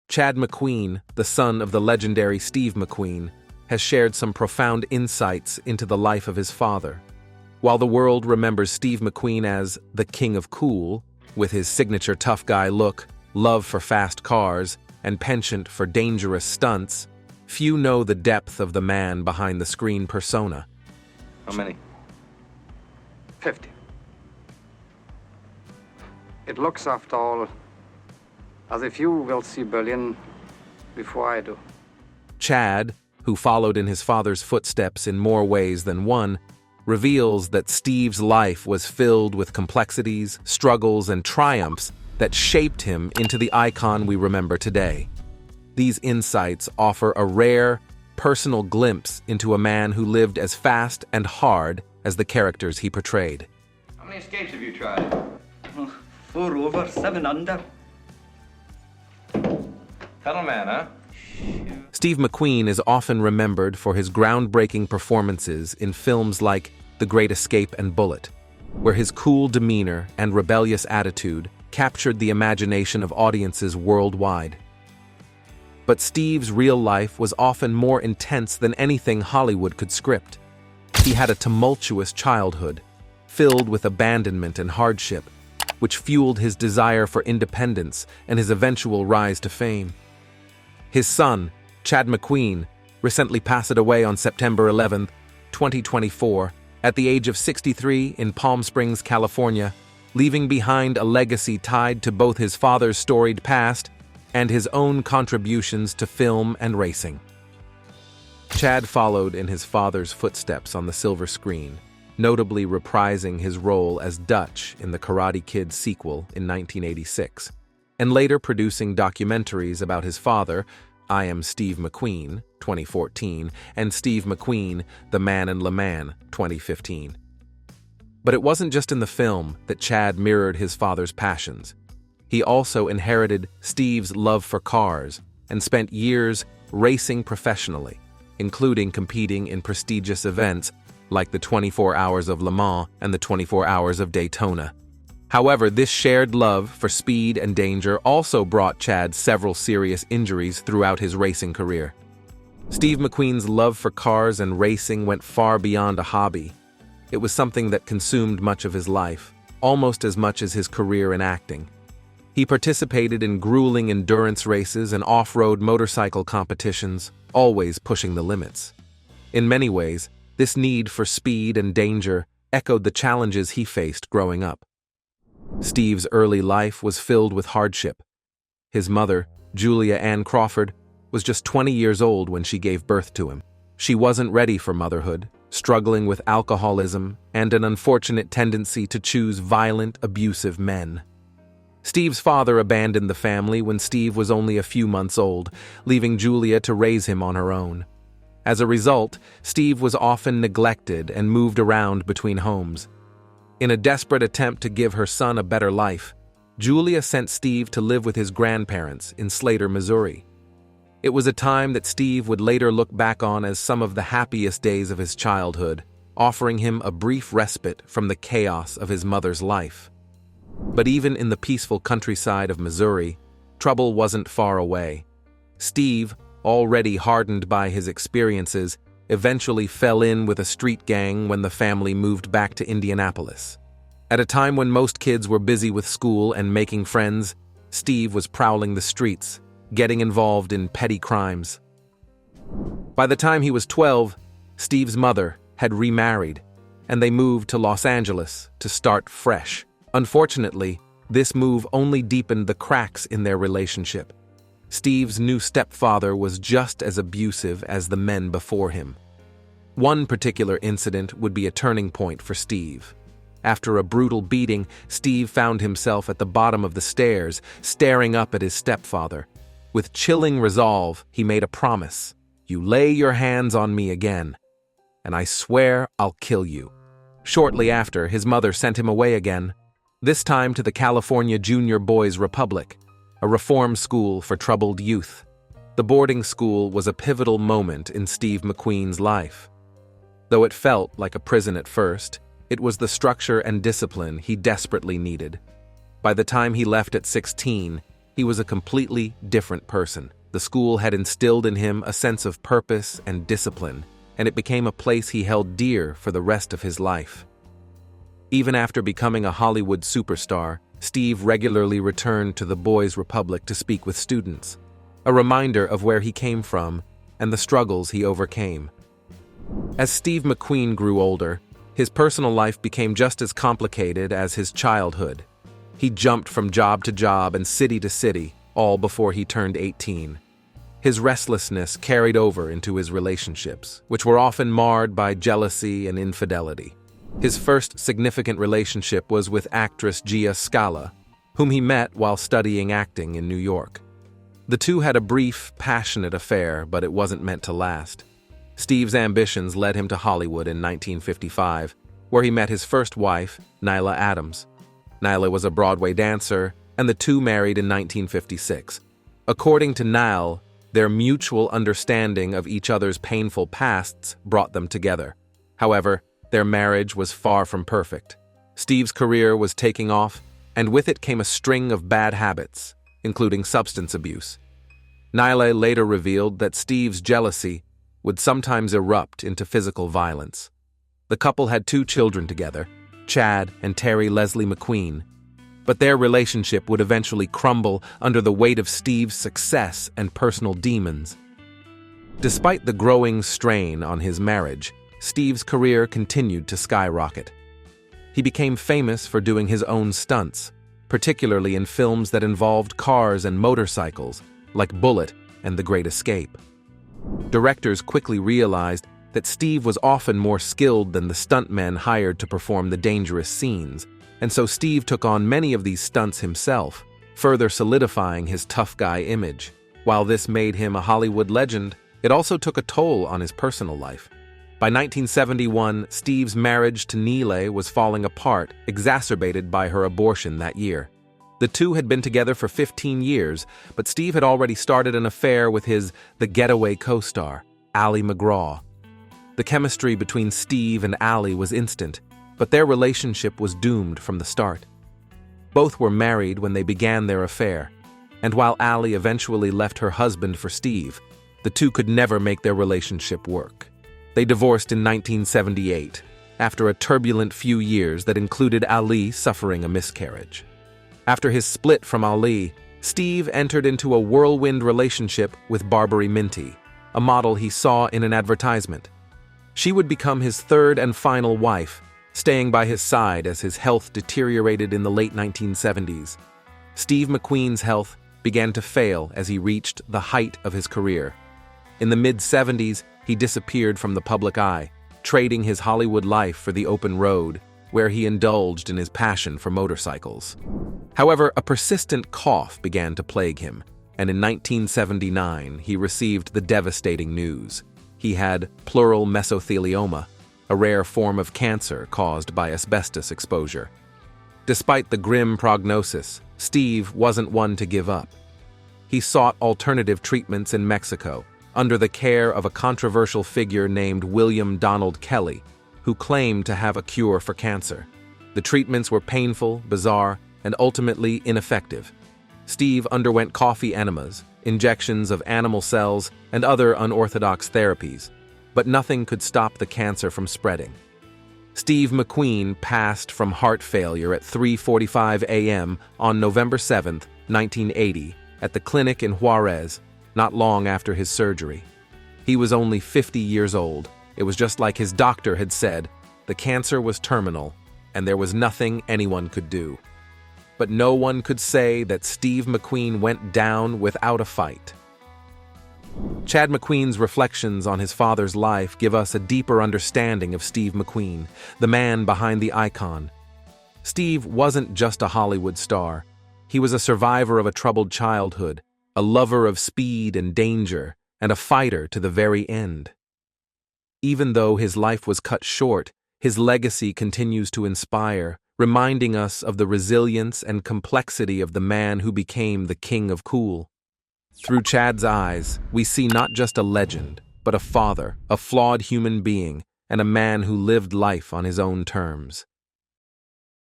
Chad McQueen, the son of the legendary Steve McQueen, has shared some profound insights into the life of his father. While the world remembers Steve McQueen as the king of cool, with his signature tough guy look, love for fast cars, and penchant for dangerous stunts, few know the depth of the man behind the screen persona. How many? 50. It looks, after all, as if you will see Berlin before I do. Chad, who followed in his father's footsteps in more ways than one, reveals that Steve's life was filled with complexities, struggles, and triumphs that shaped him into the icon we remember today. These insights offer a rare, personal glimpse into a man who lived as fast and hard as the characters he portrayed. How many escapes have you tried? 4 over, 7 under. Tunnel man, huh? Steve McQueen is often remembered for his groundbreaking performances in films like The Great Escape and Bullet, where his cool demeanor and rebellious attitude captured the imagination of audiences worldwide. But Steve's real life was often more intense than anything Hollywood could script. He had a tumultuous childhood, filled with abandonment and hardship, which fueled his desire for independence and his eventual rise to fame. His son, Chad McQueen, recently passed away on September 11, 2024, at the age of 63 in Palm Springs, California, leaving behind a legacy tied to both his father's storied past and his own contributions to film and racing. Chad followed in his father's footsteps on the silver screen, notably reprising his role as Dutch in the Karate Kid sequel in 1986, and later producing documentaries about his father, I Am Steve McQueen, 2014, and Steve McQueen, The Man in Le Mans, 2015. But it wasn't just in the film that Chad mirrored his father's passions. He also inherited Steve's love for cars and spent years racing professionally, including competing in prestigious events like the 24 Hours of Le Mans and the 24 Hours of Daytona. However, this shared love for speed and danger also brought Chad several serious injuries throughout his racing career. Steve McQueen's love for cars and racing went far beyond a hobby. It was something that consumed much of his life, almost as much as his career in acting. He participated in grueling endurance races and off-road motorcycle competitions, always pushing the limits. In many ways, this need for speed and danger echoed the challenges he faced growing up. Steve's early life was filled with hardship. His mother, Julia Ann Crawford, was just 20 years old when she gave birth to him. She wasn't ready for motherhood, struggling with alcoholism and an unfortunate tendency to choose violent, abusive men. Steve's father abandoned the family when Steve was only a few months old, leaving Julia to raise him on her own. As a result, Steve was often neglected and moved around between homes. In a desperate attempt to give her son a better life, Julia sent Steve to live with his grandparents in Slater, Missouri. It was a time that Steve would later look back on as some of the happiest days of his childhood, offering him a brief respite from the chaos of his mother's life. But even in the peaceful countryside of Missouri, trouble wasn't far away. Steve, already hardened by his experiences, eventually fell in with a street gang when the family moved back to Indianapolis. At a time when most kids were busy with school and making friends, Steve was prowling the streets, getting involved in petty crimes. By the time he was 12, Steve's mother had remarried, and they moved to Los Angeles to start fresh. Unfortunately, this move only deepened the cracks in their relationship. Steve's new stepfather was just as abusive as the men before him. One particular incident would be a turning point for Steve. After a brutal beating, Steve found himself at the bottom of the stairs, staring up at his stepfather. With chilling resolve, he made a promise. "You lay your hands on me again, and I swear I'll kill you." Shortly after, his mother sent him away again, this time to the California Junior Boys Republic, a reform school for troubled youth. The boarding school was a pivotal moment in Steve McQueen's life. Though it felt like a prison at first, it was the structure and discipline he desperately needed. By the time he left at 16, he was a completely different person. The school had instilled in him a sense of purpose and discipline, and it became a place he held dear for the rest of his life. Even after becoming a Hollywood superstar, Steve regularly returned to the Boys' Republic to speak with students, a reminder of where he came from and the struggles he overcame. As Steve McQueen grew older, his personal life became just as complicated as his childhood. He jumped from job to job and city to city, all before he turned 18. His restlessness carried over into his relationships, which were often marred by jealousy and infidelity. His first significant relationship was with actress Gia Scala, whom he met while studying acting in New York. The two had a brief, passionate affair, but it wasn't meant to last. Steve's ambitions led him to Hollywood in 1955, where he met his first wife, Nyla Adams. Nyla was a Broadway dancer, and the two married in 1956. According to Nile, their mutual understanding of each other's painful pasts brought them together. However, their marriage was far from perfect. Steve's career was taking off, and with it came a string of bad habits, including substance abuse. Nyla later revealed that Steve's jealousy would sometimes erupt into physical violence. The couple had 2 children together, Chad and Terry Leslie McQueen, but their relationship would eventually crumble under the weight of Steve's success and personal demons. Despite the growing strain on his marriage, Steve's career continued to skyrocket. He became famous for doing his own stunts, particularly in films that involved cars and motorcycles, like Bullitt and The Great Escape. Directors quickly realized that Steve was often more skilled than the stuntmen hired to perform the dangerous scenes, and so Steve took on many of these stunts himself, further solidifying his tough guy image. While this made him a Hollywood legend, it also took a toll on his personal life. By 1971, Steve's marriage to Nyla was falling apart, exacerbated by her abortion that year. The two had been together for 15 years, but Steve had already started an affair with his The Getaway co-star, Ali MacGraw. The chemistry between Steve and Ali was instant, but their relationship was doomed from the start. Both were married when they began their affair, and while Ali eventually left her husband for Steve, the two could never make their relationship work. They divorced in 1978, after a turbulent few years that included Ali suffering a miscarriage. After his split from Ali, Steve entered into a whirlwind relationship with Barbary Minty, a model he saw in an advertisement. She would become his third and final wife, staying by his side as his health deteriorated in the late 1970s. Steve McQueen's health began to fail as he reached the height of his career. In the mid-70s, he disappeared from the public eye, trading his Hollywood life for the open road, where he indulged in his passion for motorcycles. However, a persistent cough began to plague him, and in 1979 he received the devastating news. He had pleural mesothelioma, a rare form of cancer caused by asbestos exposure. Despite the grim prognosis, Steve wasn't one to give up. He sought alternative treatments in Mexico, under the care of a controversial figure named William Donald Kelly, who claimed to have a cure for cancer. The treatments were painful, bizarre, and ultimately ineffective. Steve underwent coffee enemas, injections of animal cells, and other unorthodox therapies, but nothing could stop the cancer from spreading. Steve McQueen passed from heart failure at 3:45 a.m. on November 7, 1980, at the clinic in Juarez, not long after his surgery. He was only 50 years old. It was just like his doctor had said, the cancer was terminal, and there was nothing anyone could do. But no one could say that Steve McQueen went down without a fight. Chad McQueen's reflections on his father's life give us a deeper understanding of Steve McQueen, the man behind the icon. Steve wasn't just a Hollywood star. He was a survivor of a troubled childhood, a lover of speed and danger, and a fighter to the very end. Even though his life was cut short, his legacy continues to inspire, reminding us of the resilience and complexity of the man who became the king of cool. Through Chad's eyes, we see not just a legend, but a father, a flawed human being, and a man who lived life on his own terms.